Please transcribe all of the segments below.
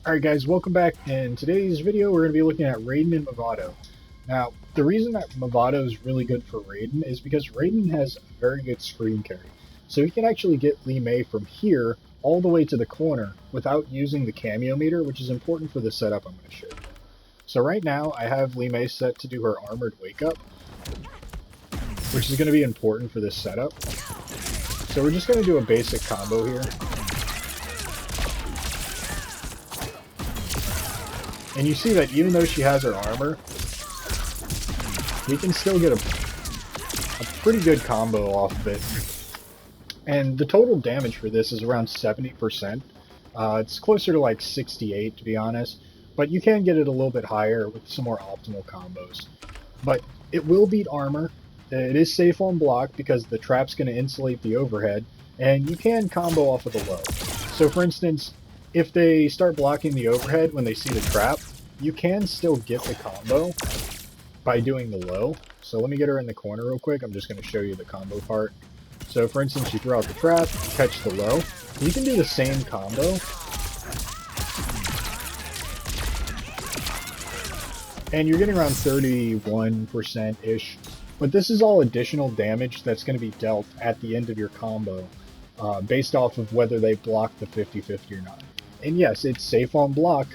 Alright guys, welcome back. In today's video we're going to be looking at Raiden and Mavado. Now, the reason that Mavado is really good for Raiden is because Raiden has a very good screen carry. So he can actually get Li Mei from here all the way to the corner without using the cameo meter, which is important for the setup I'm going to show you. So right now I have Li Mei set to do her armored wake up, which is going to be important for this setup. So we're just going to do a basic combo here. And you see that even though she has her armor, we can still get a pretty good combo off of it. And the total damage for this is around 70%. It's closer to like 68 to be honest, but you can get it a little bit higher with some more optimal combos. But it will beat armor. It is safe on block because the trap's going to insulate the overhead, and you can combo off of the low. So for instance, if they start blocking the overhead when they see the trap, you can still get the combo by doing the low. So let me get her in the corner real quick. I'm just going to show you the combo part. So for instance, you throw out the trap, catch the low. You can do the same combo. And you're getting around 31%-ish. But this is all additional damage that's going to be dealt at the end of your combo, based off of whether they block the 50-50 or not. And yes, it's safe on block,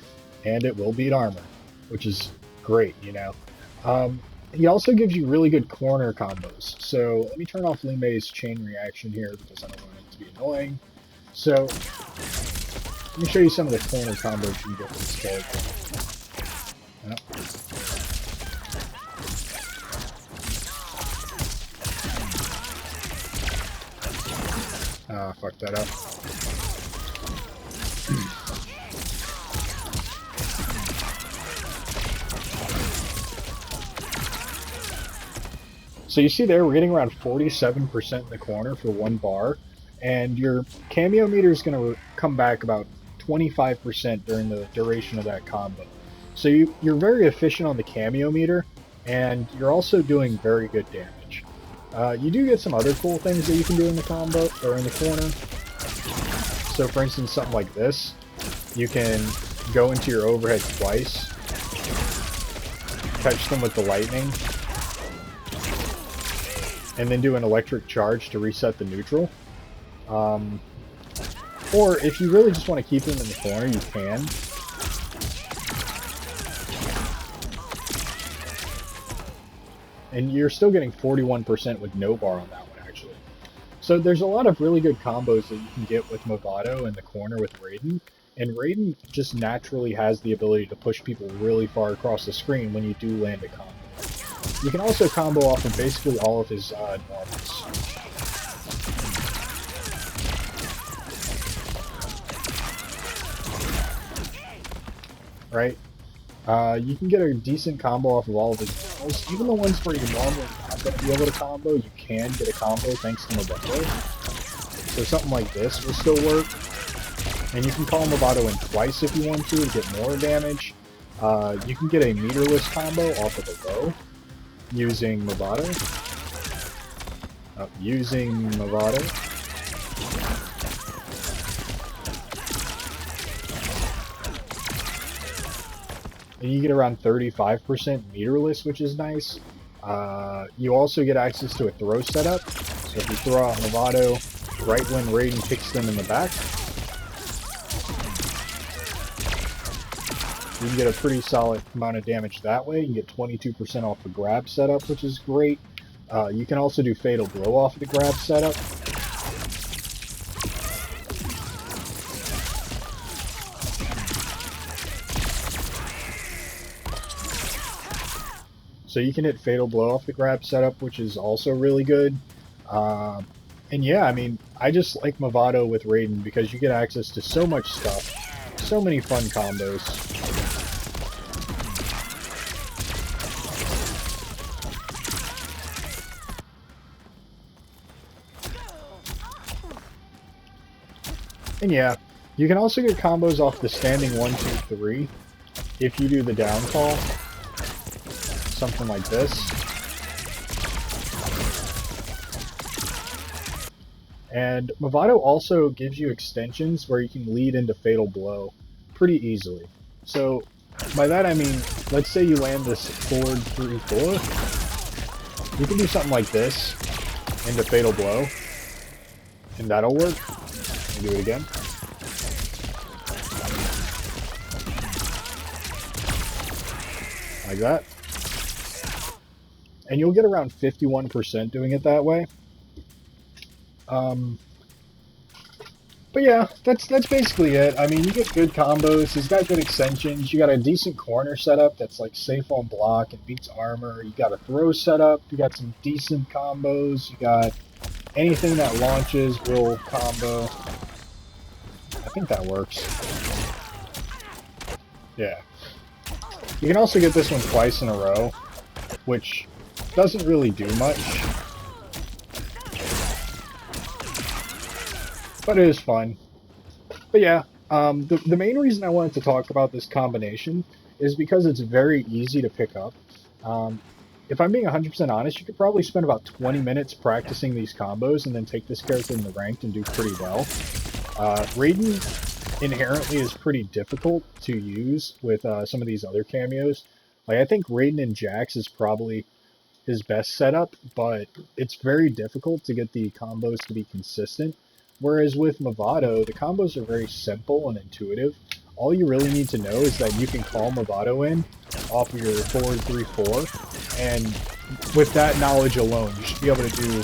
and it will beat armor, which is great, you know. He also gives you really good corner combos. So let me turn off Li Mei's chain reaction here because I don't want it to be annoying. So let me show you some of the corner combos you can get with this character. Yep. Ah, fuck that up. So you see there, we're getting around 47% in the corner for one bar, and your cameo meter is going to come back about 25% during the duration of that combo. So you're very efficient on the cameo meter, and you're also doing very good damage. You do get some other cool things that you can do in the combo, or in the corner. So for instance, something like this. You can go into your overhead twice, catch them with the lightning, and then do an electric charge to reset the neutral. Or if you really just want to keep them in the corner, you can. And you're still getting 41% with no bar on that one, actually. So there's a lot of really good combos that you can get with Mavado in the corner with Raiden. And Raiden just naturally has the ability to push people really far across the screen when you do land a combo. You can also combo off of basically all of his normals. Right? You can get a decent combo off of all of his normals. Even the ones where you're normally not going to be able to combo, you can get a combo thanks to Mavado. So something like this will still work. And you can call Mavado in twice if you want to get more damage. You can get a meterless combo off of the low using Mavado. And you get around 35% meterless, which is nice. You also get access to a throw setup. So if you throw out Mavado right when Raiden kicks them in the back, you can get a pretty solid amount of damage that way. You can get 22% off the grab setup, which is great. You can also do fatal blow off the grab setup. So you can hit fatal blow off the grab setup, which is also really good. And yeah, I mean, I just like Mavado with Raiden because you get access to so much stuff, so many fun combos. And yeah, you can also get combos off the standing 1-2-3 if you do the down call. Something like this. And Mavado also gives you extensions where you can lead into Fatal Blow. pretty easily. So by that I mean, let's say you land this forward 3-4. You can do something like this into Fatal Blow, and that'll work. Do it again. Like that. And you'll get around 51% doing it that way. But yeah, that's basically it. I mean, you get good combos. He's got good extensions. You got a decent corner setup that's like safe on block and beats armor. You got a throw setup. You got some decent combos. You got anything that launches will combo. I think that works. Yeah. You can also get this one twice in a row, which doesn't really do much. But it is fun. But yeah, the main reason I wanted to talk about this combination is because it's very easy to pick up. If I'm being 100% honest, you could probably spend about 20 minutes practicing these combos and then take this character in the ranked and do pretty well. Raiden inherently is pretty difficult to use with some of these other cameos. Like, I think Raiden and Jax is probably his best setup, but it's very difficult to get the combos to be consistent. Whereas with Mavado, the combos are very simple and intuitive. All you really need to know is that you can call Mavado in off of your forward 3-4, and with that knowledge alone, you should be able to do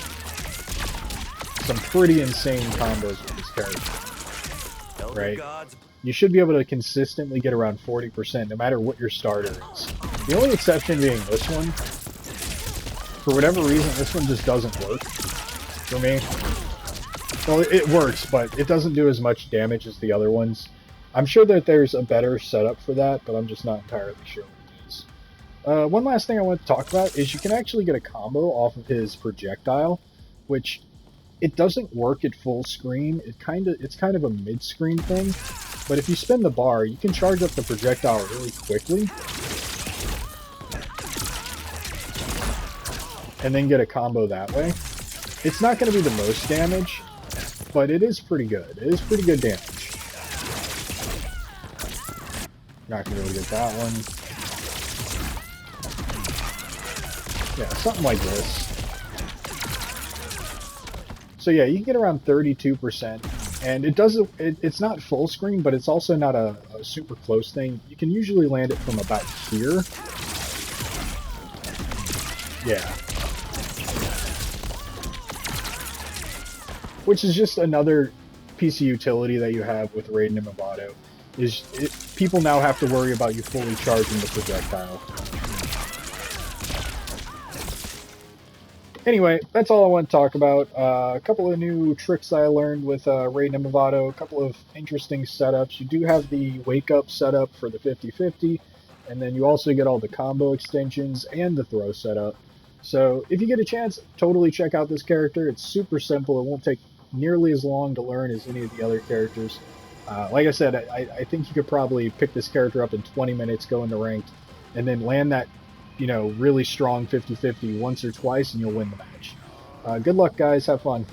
some pretty insane combos with this character, right? You should be able to consistently get around 40% no matter what your starter is. The only exception being this one. For whatever reason, this one just doesn't work for me. Well, it works, but it doesn't do as much damage as the other ones. I'm sure that there's a better setup for that, but I'm just not entirely sure what it is. One last thing I want to talk about is you can actually get a combo off of his projectile, which it doesn't work at full screen. It's kind of a mid-screen thing, but if you spin the bar, you can charge up the projectile really quickly, and then get a combo that way. It's not going to be the most damage, but it is pretty good. It is pretty good damage. Not going to really get that one. Yeah, something like this. So yeah, you can get around 32%, and it's not full screen, but it's also not a super close thing. You can usually land it from about here. Yeah. Which is just another piece of utility that you have with Raiden and Mavado. People now have to worry about you fully charging the projectile. Anyway, that's all I want to talk about. A couple of new tricks I learned with Raiden and Mavado, a couple of interesting setups. You do have the wake-up setup for the 50-50, and then you also get all the combo extensions and the throw setup. So if you get a chance, totally check out this character. It's super simple. It won't take nearly as long to learn as any of the other characters. Like I said, I think you could probably pick this character up in 20 minutes, go into ranked, and then land that, really strong 50-50 once or twice, and you'll win the match. Good luck, guys. Have fun.